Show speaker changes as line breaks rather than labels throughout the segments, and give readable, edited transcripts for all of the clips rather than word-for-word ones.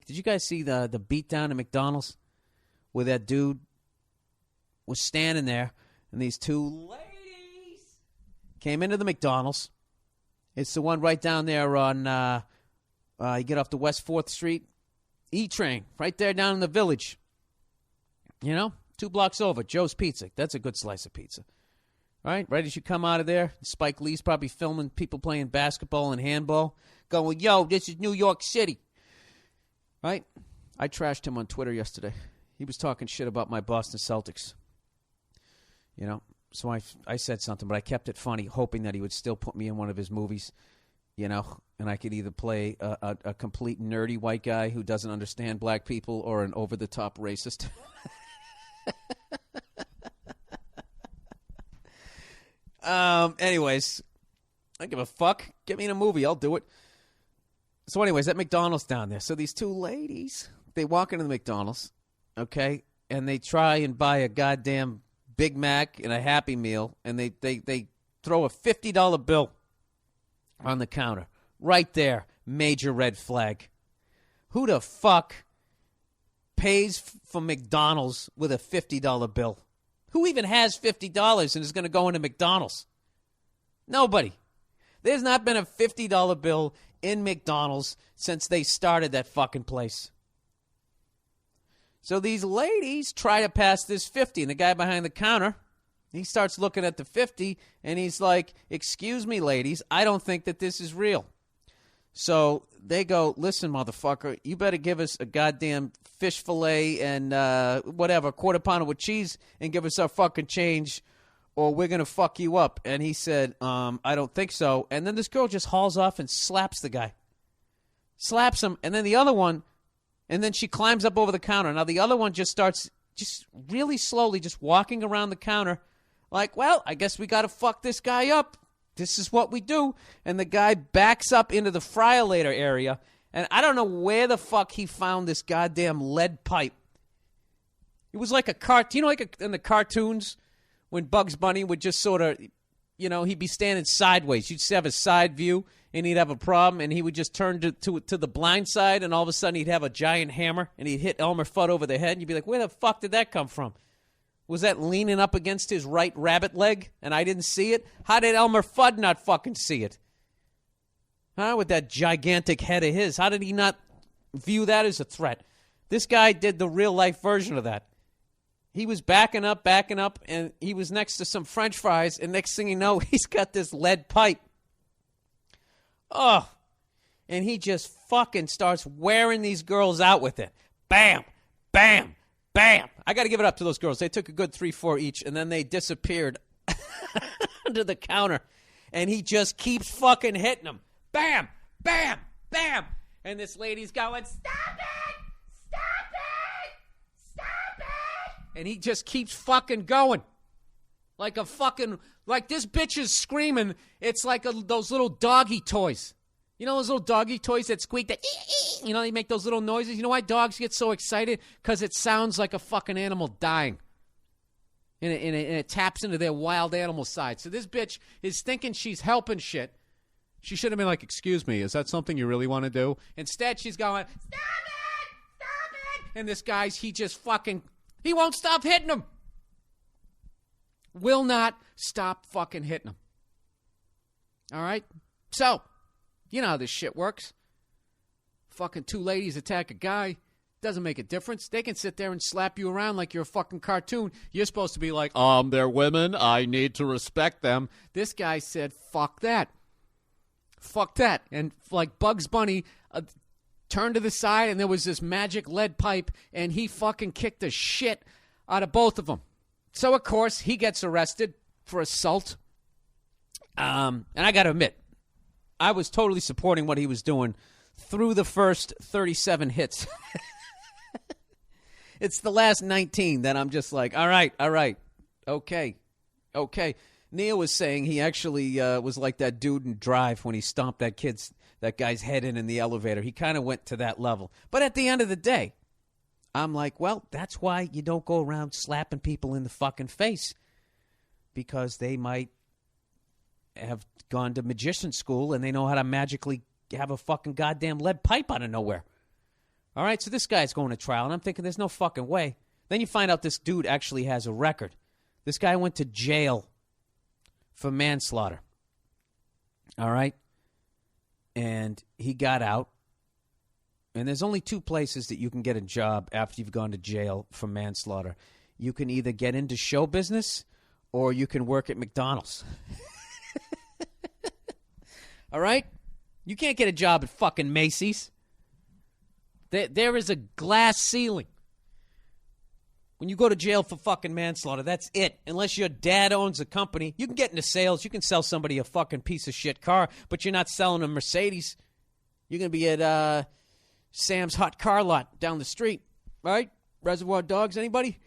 Did you guys see the beatdown at McDonald's where that dude was standing there and these two ladies came into the McDonald's? It's the one right down there on, you get off the West 4th Street E-train, right there down in the Village. 2 blocks over, Joe's Pizza. That's a good slice of pizza. Right as you come out of there, Spike Lee's probably filming people playing basketball and handball, going, yo, this is New York City. Right? I trashed him on Twitter yesterday. He was talking shit about my Boston Celtics. So I said something, but I kept it funny, hoping that he would still put me in one of his movies, and I could either play a complete nerdy white guy who doesn't understand black people or an over-the-top racist. Anyways, I don't give a fuck. Get me in a movie. I'll do it. So anyways, at McDonald's down there. So these two ladies, they walk into the McDonald's, okay, and they try and buy a goddamn Big Mac and a Happy Meal, and they throw a $50 bill on the counter. Right there. Major red flag. Who the fuck pays for McDonald's with a $50 bill? Who even has $50 and is going to go into McDonald's? Nobody. There's not been a $50 bill in McDonald's since they started that fucking place. So these ladies try to pass this 50, and the guy behind the counter, he starts looking at the 50, and he's like, excuse me, ladies, I don't think that this is real. So they go, listen, motherfucker, you better give us a goddamn fish fillet and whatever, quarter pounder with cheese, and give us our fucking change, or we're going to fuck you up. And he said, I don't think so. And then this girl just hauls off and slaps the guy. Slaps him, and then the other one, and then she climbs up over the counter. Now the other one just starts just really slowly just walking around the counter like, well, I guess we got to fuck this guy up. This is what we do. And the guy backs up into the fryer-later area, and I don't know where the fuck he found this goddamn lead pipe. It was like a cartoon, like in the cartoons when Bugs Bunny would just sort of, he'd be standing sideways. You'd just have a side view, and he'd have a problem, and he would just turn to the blind side, and all of a sudden he'd have a giant hammer, and he'd hit Elmer Fudd over the head, and you'd be like, where the fuck did that come from? Was that leaning up against his right rabbit leg, and I didn't see it? How did Elmer Fudd not fucking see it? With that gigantic head of his, how did he not view that as a threat? This guy did the real-life version of that. He was backing up, and he was next to some French fries, and next thing you know, he's got this lead pipe. Oh, and he just fucking starts wearing these girls out with it. Bam, bam, bam. I got to give it up to those girls. They took a good 3-4 each, and then they disappeared under the counter, and he just keeps fucking hitting them. Bam, bam, bam. And this lady's going, stop it, stop it, stop it. And he just keeps fucking going. Like this bitch is screaming. It's like those little doggy toys. Those little doggy toys that squeak, that they make those little noises. You know why dogs get so excited? Because it sounds like a fucking animal dying. And it taps into their wild animal side. So this bitch is thinking she's helping shit. She should have been like, excuse me, is that something you really want to do? Instead, she's going, stop it, stop it. And this guy's, he won't stop hitting him. Will not stop fucking hitting him. All right? So, you know how this shit works. Fucking two ladies attack a guy. Doesn't make a difference. They can sit there and slap you around like you're a fucking cartoon. You're supposed to be like, they're women. I need to respect them. This guy said, fuck that. Fuck that. And like Bugs Bunny turned to the side, and there was this magic lead pipe, and he fucking kicked the shit out of both of them. So, of course, he gets arrested for assault. And I got to admit, I was totally supporting what he was doing through the first 37 hits. It's the last 19 that I'm just like, all right, okay. Neil was saying he actually was like that dude in Drive when he stomped that guy's head in the elevator. He kind of went to that level. But at the end of the day, I'm like, well, that's why you don't go around slapping people in the fucking face, because they might have gone to magician school and they know how to magically have a fucking goddamn lead pipe out of nowhere. All right, so this guy's going to trial, and I'm thinking there's no fucking way. Then you find out this dude actually has a record. This guy went to jail for manslaughter. All right? And he got out. And there's only two places that you can get a job after you've gone to jail for manslaughter. You can either get into show business or you can work at McDonald's. All right? You can't get a job at fucking Macy's. There is a glass ceiling. When you go to jail for fucking manslaughter, that's it. Unless your dad owns a company, you can get into sales. You can sell somebody a fucking piece of shit car, but you're not selling a Mercedes. You're going to be at Sam's Hot Car Lot down the street, right? Reservoir Dogs, anybody?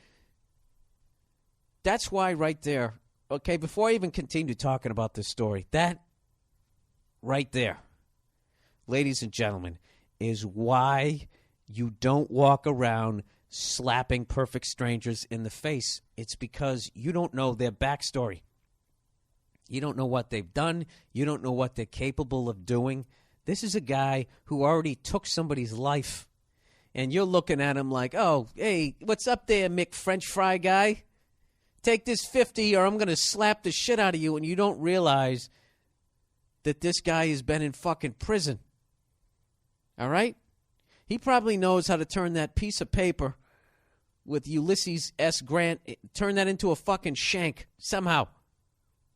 That's why right there, okay, before I even continue talking about this story, that right there, ladies and gentlemen, is why you don't walk around slapping perfect strangers in the face. It's because you don't know their backstory. You don't know what they've done. You don't know what they're capable of doing. This is a guy who already took somebody's life. And you're looking at him like, oh, hey, what's up there, Mick French Fry guy? Take this 50 or I'm going to slap the shit out of you. And you don't realize that this guy has been in fucking prison. All right? He probably knows how to turn that piece of paper with Ulysses S. Grant, turn that into a fucking shank somehow.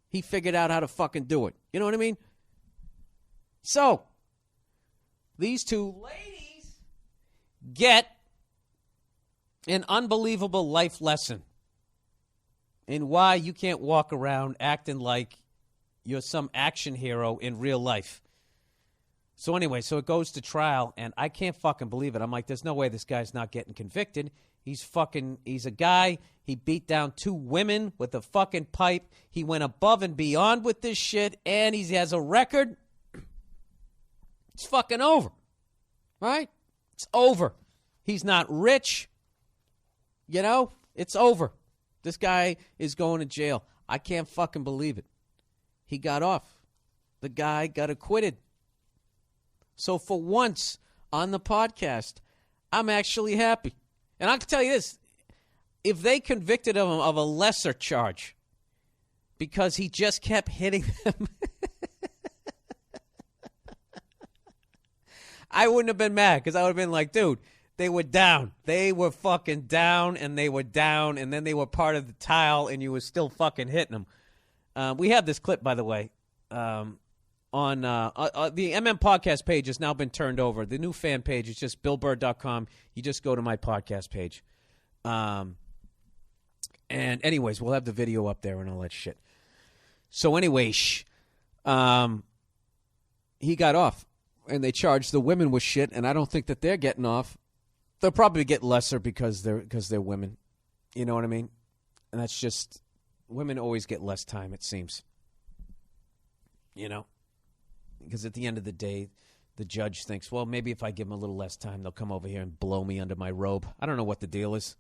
He figured out how to fucking do it. You know what I mean? So, these two ladies get an unbelievable life lesson in why you can't walk around acting like you're some action hero in real life. So anyway, so it goes to trial, and I can't fucking believe it. I'm like, there's no way this guy's not getting convicted. He's a guy. He beat down 2 women with a fucking pipe. He went above and beyond with this shit, and he has a record. It's fucking over. Right? It's over. He's not rich. You know? It's over. This guy is going to jail. I can't fucking believe it. He got off. The guy got acquitted. So for once on the podcast, I'm actually happy. And I can tell you this. If they convicted him of a lesser charge because he just kept hitting them, I wouldn't have been mad because I would have been like, dude, they were down. They were fucking down, and they were down, and then they were part of the tile, and you were still fucking hitting them. We have this clip, by the way, on the MM podcast page has now been turned over. The new fan page is just BillBurr.com. You just go to my podcast page. And anyways, we'll have the video up there and all that shit. So anyway, he got off, and they charged the women with shit, and I don't think that they're getting off. They'll probably get lesser because they're women. You know what I mean? And that's just, women always get less time, it seems. You know? Because at the end of the day, the judge thinks, well, maybe if I give them a little less time, they'll come over here and blow me under my robe. I don't know what the deal is.